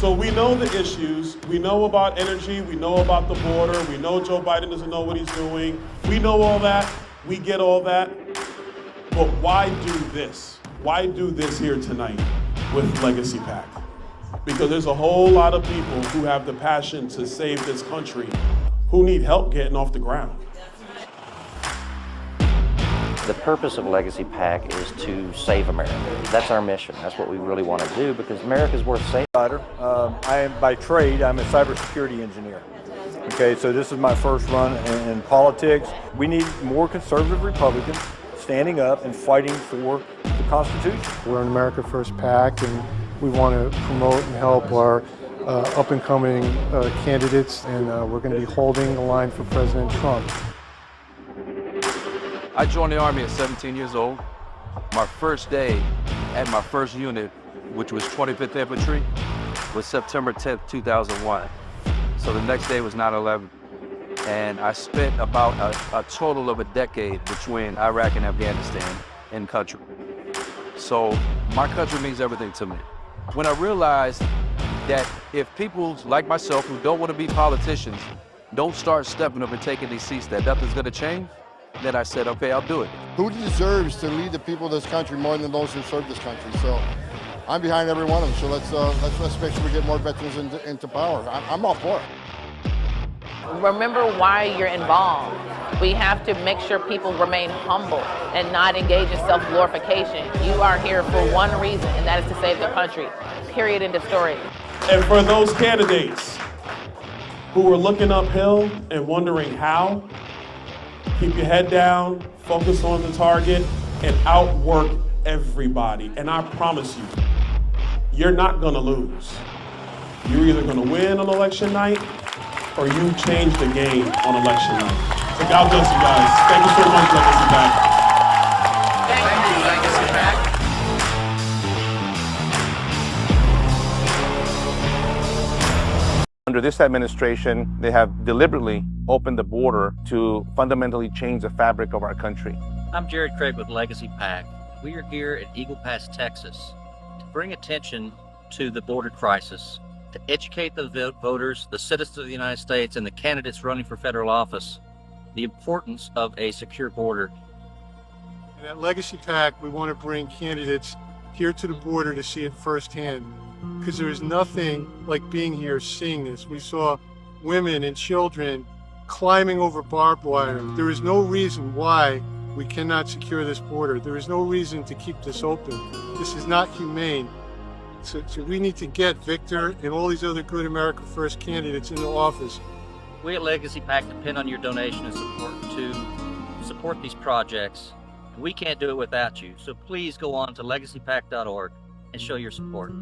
So we know the issues, we know about energy, we know about the border, we know Joe Biden doesn't know what he's doing. We know all that, we get all that. But why do this? Why do this here tonight with Legacy PAC? Because there's a whole lot of people who have the passion to save this country who need help getting off the ground. The purpose of Legacy PAC is to save America. That's our mission. That's what we really want to do because America is worth saving. I am by trade, I'm a cybersecurity engineer. Okay, so this is my first run in politics. We need more conservative Republicans standing up and fighting for the Constitution. We're an America First PAC, and we want to promote and help our up-and-coming candidates, and we're going to be holding the line for President Trump. I joined the Army at 17 years old. My first day at my first unit, which was 25th Infantry, was September 10th, 2001. So the next day was 9/11. And I spent about a total of a decade between Iraq and Afghanistan in country. So my country means everything to me. When I realized that if people like myself who don't want to be politicians don't start stepping up and taking these seats, that nothing's going to change, then I said, okay, I'll do it. Who deserves to lead the people of this country more than those who serve this country? So I'm behind every one of them. So let's make sure we get more veterans into power. I'm all for it. Remember why you're involved. We have to make sure people remain humble and not engage in self-glorification. You are here for one reason, and that is to save the country. Period. End of story. And for those candidates who are looking uphill and wondering how, keep your head down, focus on the target, and outwork everybody. And I promise you, you're not gonna lose. You're either gonna win on election night or you change the game on election night. So God bless you guys. Thank you so much, Legacy PAC. Thank you, Legacy PAC. Under this administration, they have deliberately opened the border to fundamentally change the fabric of our country. I'm Jared Craig with Legacy PAC. We are here at Eagle Pass, Texas, to bring attention to the border crisis, to educate the voters, the citizens of the United States, and the candidates running for federal office, the importance of a secure border. And at Legacy PAC, we want to bring candidates here to the border to see it firsthand, because there is nothing like being here, seeing this. We saw women and children climbing over barbed wire. There is no reason why we cannot secure this border. There is no reason to keep this open. This is not humane. So we need to get Victor and all these other good America First candidates into office. We at Legacy PAC depend on your donation and support to support these projects. We can't do it without you. So please go on to legacypac.org and show your support.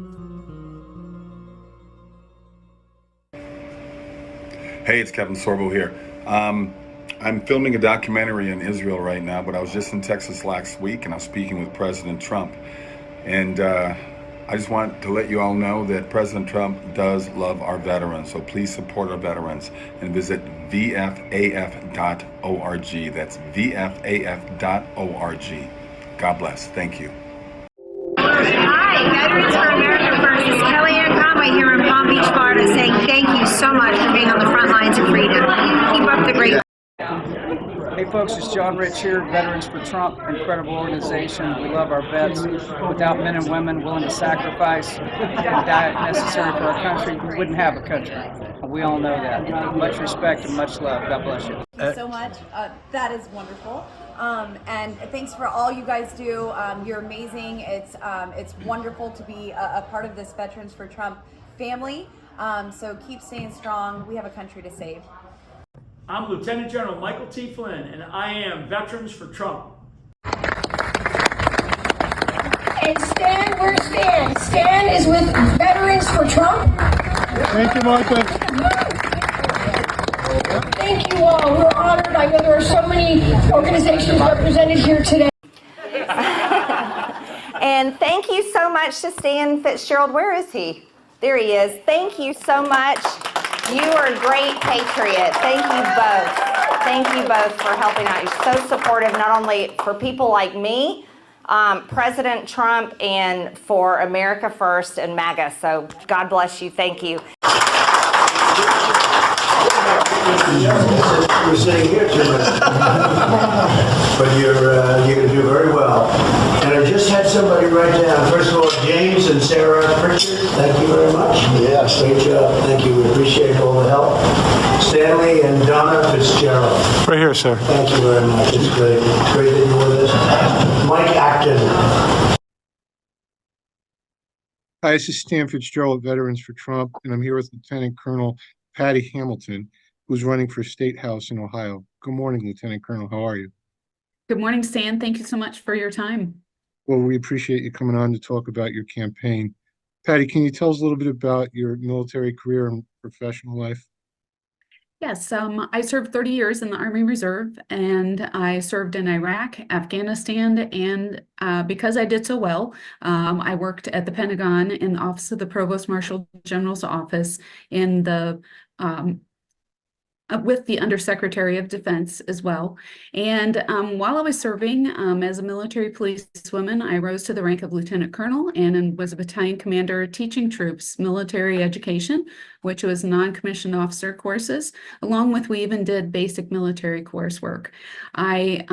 Hey, it's Kevin Sorbo here. I'm filming a documentary in Israel right now, but I was just in Texas last week and I was speaking with President Trump. And I just want to let you all know that President Trump does love our veterans, so please support our veterans and visit vfaf.org. That's vfaf.org. God bless. Thank you. Hi, Veterans for America First. It's Kellyanne Conway here in Palm Beach, Florida, saying thank you so much for being on the front lines of freedom. Keep up the great. Hey folks, it's John Rich here, Veterans for Trump, incredible organization. We love our vets. Without men and women willing to sacrifice and die if necessary for our country, we wouldn't have a country. We all know that. Much respect and much love. God bless you. Thank you so much. That is wonderful. And thanks for all you guys do. You're amazing. It's wonderful to be a part of this Veterans for Trump family. So keep staying strong. We have a country to save. I'm Lieutenant General Michael T. Flynn, and I am Veterans for Trump. And Stan, where's Stan? Stan is with Veterans for Trump. Thank you, Martha. Thank you all. We're honored. I know there are so many organizations represented here today. And thank you so much to Stan Fitzgerald. Where is he? There he is. Thank you so much. You are a great patriot. Thank you both. Thank you both for helping out. You're so supportive, not only for people like me, President Trump and for America First and MAGA. So God bless you. Thank you. You're sitting here too much. But you're going to do very well. And I just had somebody write down, first of all, James and Sarah Pritchard, thank you very much. Yes, great job. Thank you. We appreciate all the help. Stanley and Donna Fitzgerald. Right here, sir. Thank you very much. It's great. It's great that you're with us. Mike Acton. Hi, this is Stan Fitzgerald Veterans for Trump, and I'm here with Lieutenant Colonel Patty Hamilton, who's running for State House in Ohio. Good morning, Lieutenant Colonel. How are you? Good morning, Stan. Thank you so much for your time. Well, we appreciate you coming on to talk about your campaign. Patty, can you tell us a little bit about your military career and professional life? Yes, I served 30 years in the Army Reserve, and I served in Iraq, Afghanistan, and because I did so well, I worked at the Pentagon in the Office of the Provost Marshal General's office in the with the Undersecretary of Defense as well. And while I was serving as a military policewoman, I rose to the rank of Lieutenant Colonel and was a battalion commander teaching troops military education, which was non-commissioned officer courses, along with we even did basic military coursework. I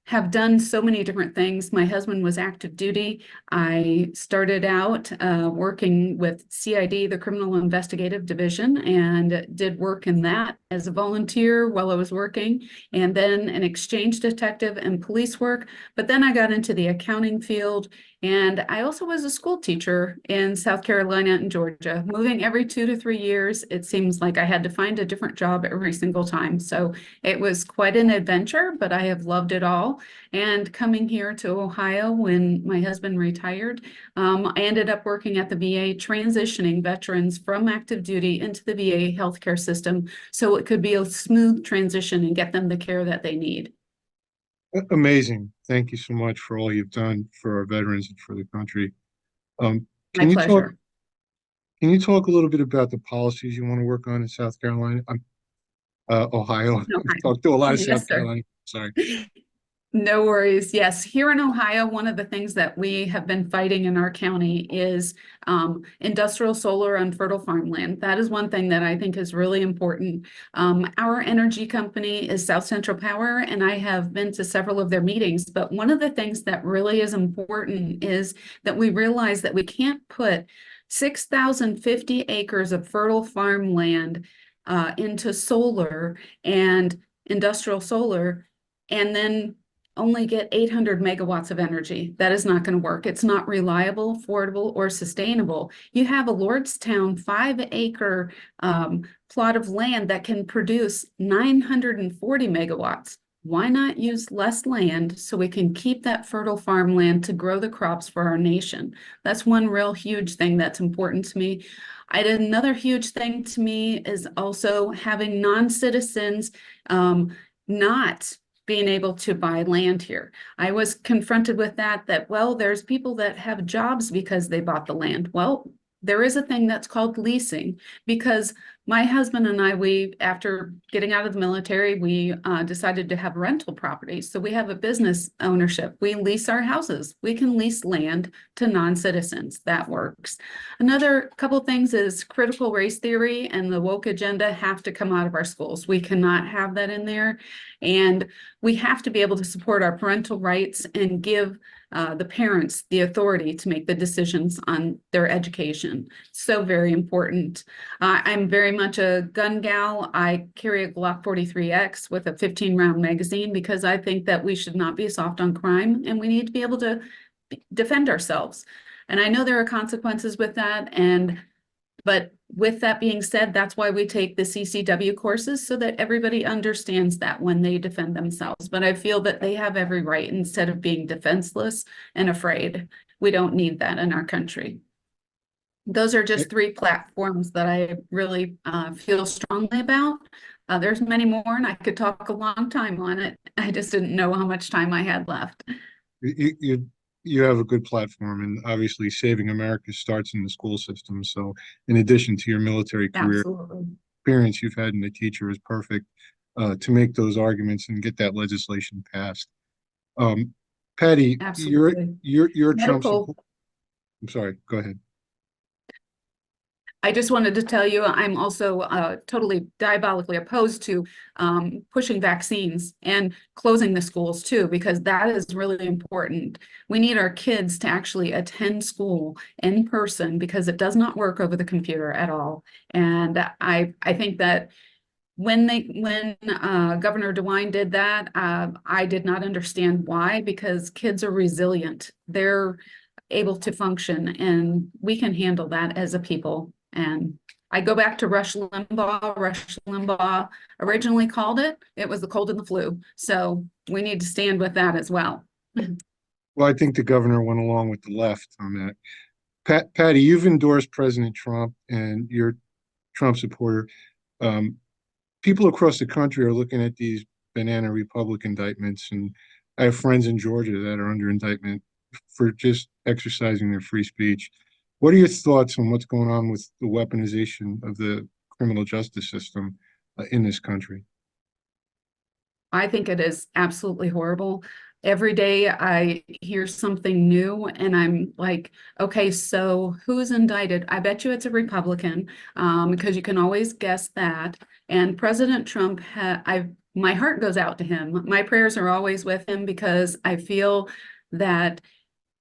have done so many different things. My husband was active duty. I started out working with CID, the Criminal Investigative Division, and did work in that as a volunteer while I was working, and then an exchange detective and police work. But then I got into the accounting field, and I also was a school teacher in South Carolina and Georgia. Moving every 2 to 3 years, it seems like I had to find a different job every single time. So it was quite an adventure, but I have loved it all. And coming here to Ohio when my husband retired, I ended up working at the VA, transitioning veterans from active duty into the VA healthcare system so it could be a smooth transition and get them the care that they need. Amazing. Thank you so much for all you've done for our veterans and for the country. My pleasure. Can you talk a little bit about the policies you want to work on in South Carolina? Ohio. I've talked to a lot of South Carolina. Sorry. No worries. Yes, here in Ohio, one of the things that we have been fighting in our county is industrial solar on fertile farmland. That is one thing that I think is really important. Our energy company is South Central Power, and I have been to several of their meetings, but one of the things that really is important is that we realize that we can't put 6,050 acres of fertile farmland into solar and industrial solar, and then only get 800 megawatts of energy. That is not going to work. It's not reliable, affordable, or sustainable. You have a Lordstown 5-acre plot of land that can produce 940 megawatts. Why not use less land so we can keep that fertile farmland to grow the crops for our nation? That's one real huge thing that's important to me. Another huge thing to me is also having non-citizens not being able to buy land here. I was confronted with that, well, there's people that have jobs because they bought the land. Well, there is a thing that's called leasing, because my husband and I, after getting out of the military, we decided to have rental properties. So we have a business ownership. We lease our houses. We can lease land to non-citizens. That works. Another couple things is critical race theory and the woke agenda have to come out of our schools. We cannot have that in there. And we have to be able to support our parental rights and give the parents the authority to make the decisions on their education. So very important. I'm very much a gun gal. I carry a Glock 43X with a 15-round magazine because I think that we should not be soft on crime and we need to be able to defend ourselves. And I know there are consequences with that. But with that being said, that's why we take the CCW courses so that everybody understands that when they defend themselves. But I feel that they have every right instead of being defenseless and afraid. We don't need that in our country. Those are just 3 platforms that I really feel strongly about. There's many more, and I could talk a long time on it. I just didn't know how much time I had left. You have a good platform, and obviously saving America starts in the school system. So in addition to your military career, experience you've had in the teacher is perfect to make those arguments and get that legislation passed. Patty, Absolutely. you're a Trump Medical. supporter. I'm sorry. Go ahead. I just wanted to tell you, I'm also totally diabolically opposed to pushing vaccines and closing the schools too, because that is really important. We need our kids to actually attend school in person because it does not work over the computer at all. And I think that when Governor DeWine did that, I did not understand why, because kids are resilient. They're able to function, and we can handle that as a people. And I go back to Rush Limbaugh. Rush Limbaugh originally called it was the cold and the flu. So we need to stand with that as well. Well, I think the governor went along with the left on that. Patty, you've endorsed President Trump and you're a Trump supporter. People across the country are looking at these banana Republic indictments, and I have friends in Georgia that are under indictment for just exercising their free speech. What are your thoughts on what's going on with the weaponization of the criminal justice system in this country? I think it is absolutely horrible. Every day I hear something new and I'm like, okay, so who's indicted? I bet you it's a Republican, because you can always guess that. And President Trump, my heart goes out to him. My prayers are always with him because I feel that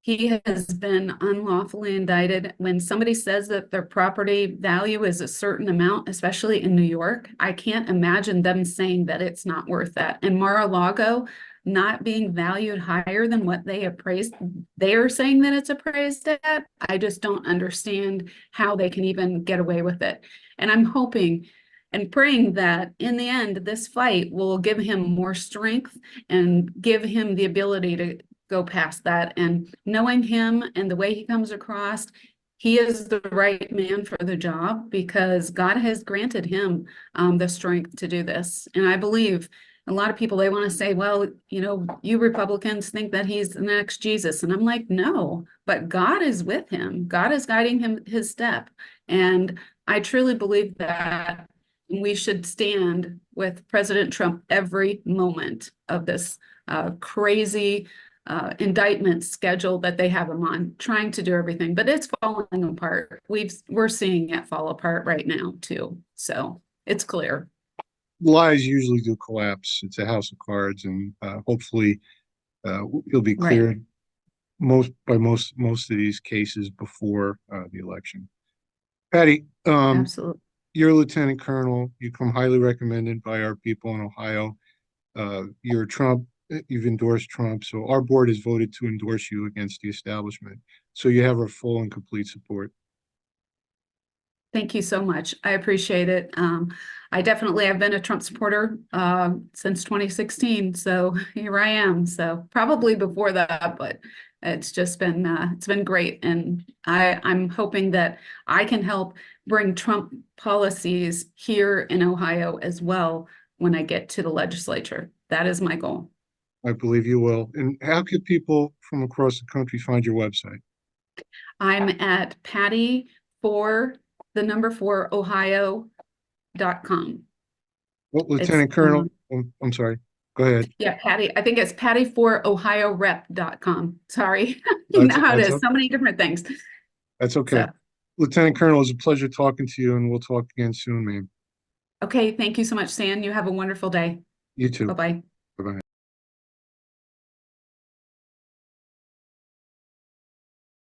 he has been unlawfully indicted. When somebody says that their property value is a certain amount, especially in New York, I can't imagine them saying that it's not worth that. And Mar-a-Lago not being valued higher than what they appraised, they are saying that it's appraised at. I just don't understand how they can even get away with it. And I'm hoping and praying that in the end, this fight will give him more strength and give him the ability to go past that. And knowing him and the way he comes across, he is the right man for the job because God has granted him the strength to do this. And I believe a lot of people, they want to say, well, you Republicans think that he's the next Jesus. And I'm like, no, but God is with him. God is guiding him his step. And I truly believe that we should stand with President Trump every moment of this crazy indictment schedule that they have him on, trying to do everything, but it's falling apart. We're seeing it fall apart right now too. So it's clear. Lies usually do collapse. It's a house of cards, and hopefully he'll be cleared most of these cases before the election. Patty, Absolutely. You're a lieutenant colonel. You come highly recommended by our people in Ohio. You're Trump. You've endorsed Trump, so our board has voted to endorse you against the establishment. So you have our full and complete support. Thank you so much. I appreciate it. I definitely have been a Trump supporter since 2016. So here I am. So probably before that, but it's just been it's been great. And I'm hoping that I can help bring Trump policies here in Ohio as well when I get to the legislature. That is my goal. I believe you will. And how can people from across the country find your website? I'm at Patty4 Ohio.com. Well, Lieutenant Colonel, I'm sorry. Go ahead. Yeah, Patty. I think it's Patty4OhioRep.com. Sorry. You know how it is. So many different things. That's okay. So, Lieutenant Colonel, it was a pleasure talking to you, and we'll talk again soon, ma'am. Okay. Thank you so much, Stan. You have a wonderful day. You too. Bye-bye.